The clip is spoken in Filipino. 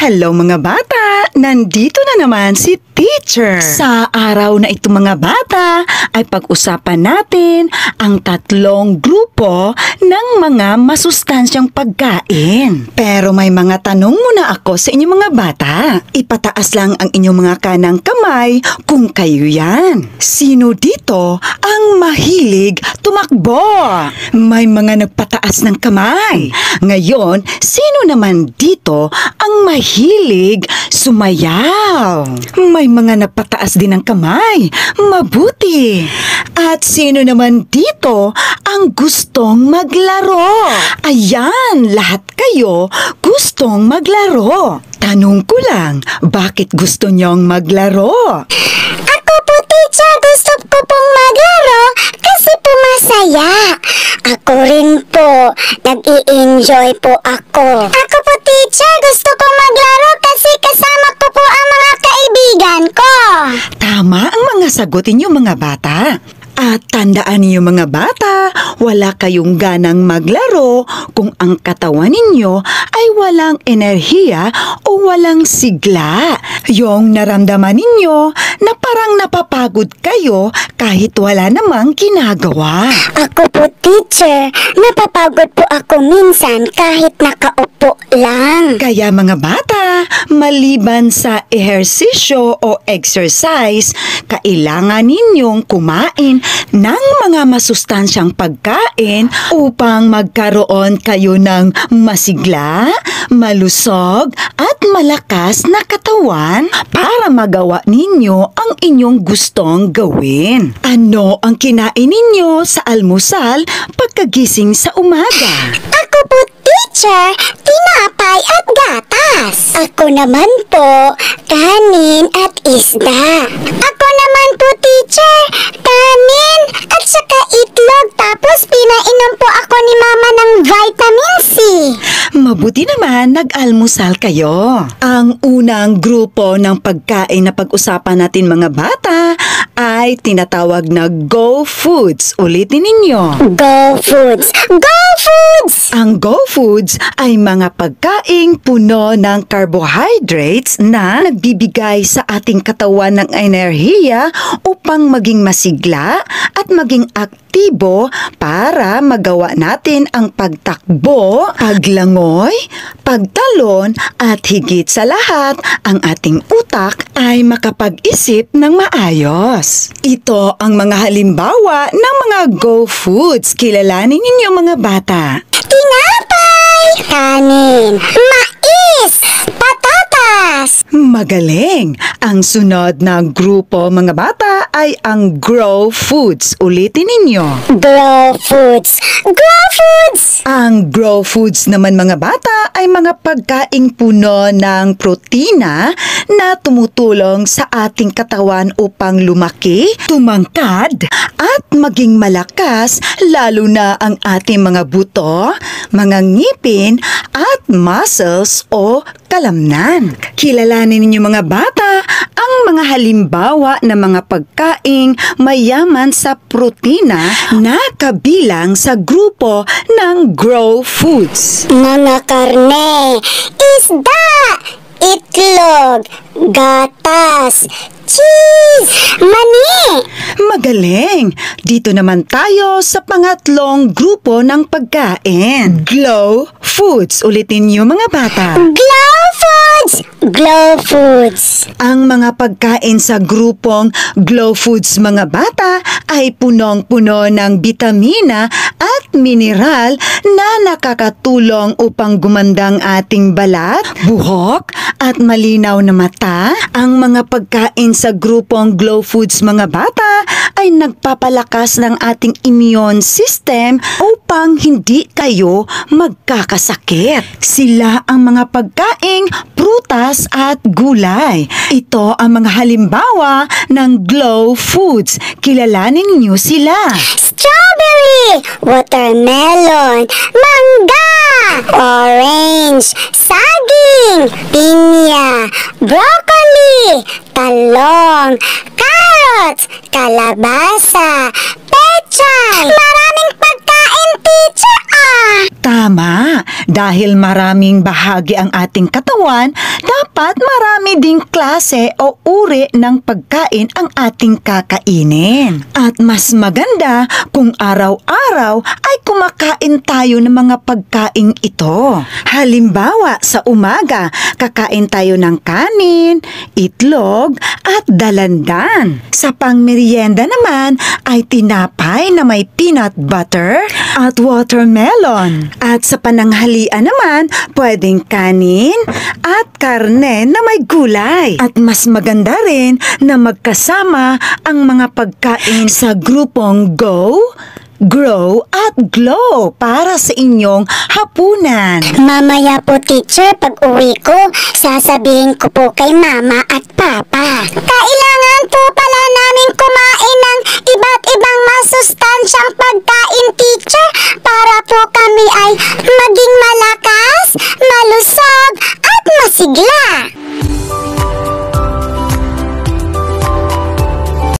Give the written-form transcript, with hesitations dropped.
Hello mga bata! Nandito na naman si Teacher. Sa araw na ito mga bata ay pag-usapan natin ang tatlong grupo ng mga masustansyang pagkain. Pero may mga tanong muna ako sa inyong mga bata. Ipataas lang ang inyong mga kanang kamay kung kayo yan. Sino dito ang mahilig tumakbo? May mga nagpataas ng kamay. Ngayon, sino naman dito ang mahilig sumayaw? May mga nagpataas din ng kamay. Mabuti. At sino naman dito ang gustong maglaro? Ayan, lahat kayo gustong maglaro. Tanong ko lang, bakit gusto niyong maglaro? Ako po, teacher, gusto ko pong maglaro kasi po masaya. Ako rin po, nag-i-enjoy po ako. Ako po, teacher, gusto kong maglaro kasi kasama ko po ang mga kaibigan ko. Tama ang mga sagot ninyo mga bata. At tandaan niyo mga bata, wala kayong ganang maglaro kung ang katawan ninyo ay walang enerhiya o walang sigla. Yung naramdaman ninyo na parang napapagod kayo kahit wala namang ginagawa. Ako po, teacher, napapagod po ako minsan kahit nakaupo lang. Kaya mga bata, maliban sa ehersisyo o exercise, kailangan ninyong kumain ng mga masustansyang pagkain upang magkaroon kayo ng masigla, malusog at malakas na katawan para magawa ninyo ang inyong gustong gawin. Ano ang kinain ninyo sa almusal pagkagising sa umaga? Ako po, teacher, tinapay at gatas. Ako naman po, kanin at isda. Ako naman po, teacher, kanin at saka itlog. Tapos pinainom po ako ni mama ng vitamin C. Mabuti naman nag-almusal kayo. Ang unang grupo ng pagkain na pag-usapan natin mga bata ay tinatawag na Go Foods. Ulitin ninyo. Go Foods! Go Foods! Ang Go Foods ay mga pagkaing puno ng carbohydrates na nagbibigay sa ating katawan ng enerhiya upang maging masigla at maging aktibo para magawa natin ang pagtakbo, paglangoy, pagtalon at higit sa lahat, ang ating utak ay makapag-isip ng maayos. Ito ang mga halimbawa ng mga Go Foods. Kilalanin ninyo mga bata. Tinapay! Kanin! Mais! Patatas! Magaling! Ang sunod na grupo mga bata ay ang Grow Foods. Ulitin ninyo. Grow Foods! Grow Foods! Ang Grow Foods naman mga bata ay mga pagkaing puno ng protina na tumutulong sa ating katawan upang lumaki, tumangkad, at maging malakas lalo na ang ating mga buto, mga ngipin, at muscles o kalamnan. Kilalanin ninyo mga bata ang mga halimbawa ng mga pagkaing mayaman sa protina na kabilang sa grupo ng Grow Foods. Mga karne, isda, itlog, gatas, cheese, mani. Magaling! Dito naman tayo sa pangatlong grupo ng pagkain. Glow Foods. Ulitin niyo mga bata. Glow Foods! Glow Foods! Ang mga pagkain sa grupong Glow Foods mga bata ay punong-puno ng bitamina at mineral na nakakatulong upang gumandang ating balat, buhok at malinaw na mata. Ang mga pagkain sa grupong Glow Foods mga bata ay nagpapalakas ng ating immune system upang hindi kayo magkakasakit. Sila ang mga pagkaing prutas at gulay. Ito ang mga halimbawa ng Glow Foods. Kilalanin niyo sila. Strawberry, watermelon, mangga, orange, saging, pinya, broccoli, talong, carrots, kalabasa, pechay. Maraming pagkain, teacher, Tama! Dahil maraming bahagi ang ating katawan, dapat marami ding klase o uri ng pagkain ang ating kakainin. At mas maganda kung araw-araw ay kumakain tayo ng mga pagkain ito. Halimbawa, sa umaga, kakain tayo ng kanin, itlog, at dalandan. Sa pangmeryenda naman ay tinapay na may peanut butter at watermelon. At sa pananghalian naman, pwedeng kanin at karne na may gulay. At mas maganda rin na magkasama ang mga pagkain sa grupong Go, Grow at Glow para sa inyong hapunan. Mamaya po, teacher, pag uwi ko, sasabihin ko po kay mama at papa. Kailangan po pala namin kumain ng iba't ibang masustansyang pagkain, teacher, para po kami ay maging malakas, malusog, at masigla.